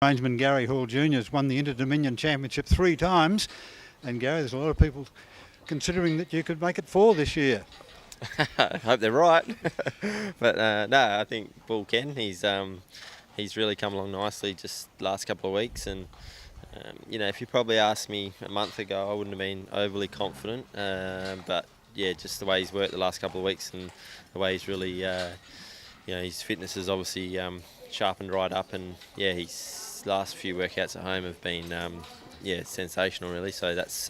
Rangeman Gary Hall Jr. has won the Inter Dominion Championship 3 times, and Gary, there's a lot of people considering that you could make it 4 this year. I hope they're right. But no, I think Bull Ken, he's really come along nicely just last couple of weeks, and you know, if you probably asked me a month ago, I wouldn't have been overly confident, but yeah, just the way he's worked the last couple of weeks and the way he's really you know, his fitness has obviously sharpened right up, and yeah, his last few workouts at home have been yeah, sensational really. So that's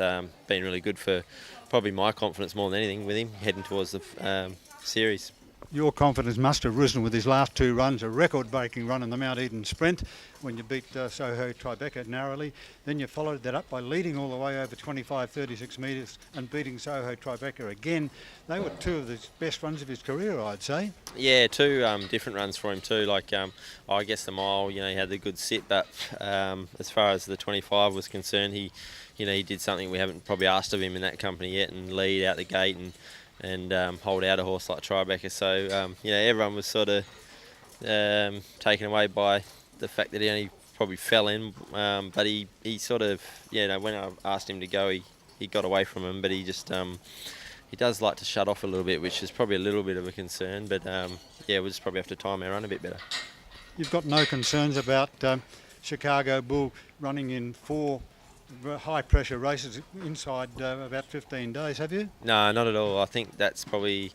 been really good for probably my confidence more than anything with him heading towards the series. Your confidence must have risen with his last 2 runs, a record-breaking run in the Mount Eden Sprint when you beat Soho Tribeca narrowly. Then you followed that up by leading all the way over 25-36 metres and beating Soho Tribeca again. They were 2 of the best runs of his career, I'd say. Yeah, 2 different runs for him too. Like I guess the mile, you know, he had the good sit, but as far as the 25 was concerned, he did something we haven't probably asked of him in that company yet, and lead out the gate and hold out a horse like Tribeca. So you know, everyone was sort of taken away by the fact that he only probably fell in, but he sort of, you know, when I asked him to go, he got away from him, but he just he does like to shut off a little bit, which is probably a little bit of a concern, but yeah, we'll just probably have to time our run a bit better. You've got no concerns about Chicago Bull running in 4 high-pressure races inside about 15 days, have you? No, not at all. I think that's probably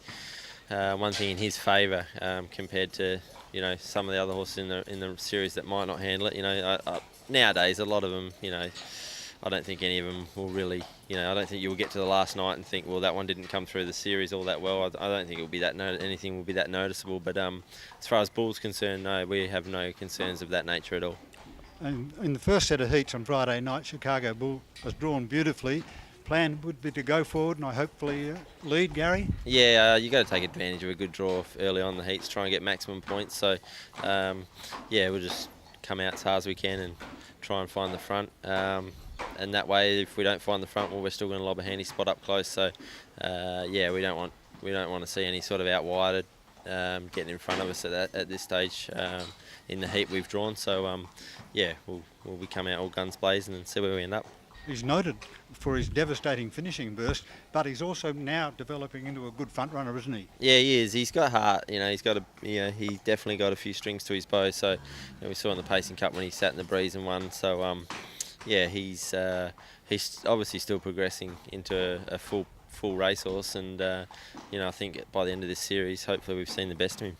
one thing in his favour compared to, you know, some of the other horses in the series that might not handle it. You know, nowadays a lot of them, you know, I don't think any of them will really, you know, I don't think you'll get to the last night and think, well, that one didn't come through the series all that well. I don't think it will be that anything will be that noticeable. But as far as Bull's concerned, no, we have no concerns of that nature at all. And in the first set of heats on Friday night, Chicago Bull was drawn beautifully. Plan would be to go forward and I hopefully lead, Gary? Yeah, you got to take advantage of a good draw early on in the heats, try and get maximum points. So, yeah, we'll just come out as hard as we can and try and find the front. And that way, if we don't find the front, well, we're still going to lob a handy spot up close. So, yeah, we don't want to see any sort of out-wided getting in front of us at this stage in the heat we've drawn. So, yeah, we'll be coming out all guns blazing and see where we end up. He's noted for his devastating finishing burst, but he's also now developing into a good front runner, isn't he? Yeah, he is. He's got heart. You know, he's definitely got a few strings to his bow. So, you know, we saw in the Pacing Cup when he sat in the breeze and won. So, yeah, he's obviously still progressing into a full racehorse, and you know, I think by the end of this series, hopefully, we've seen the best of him.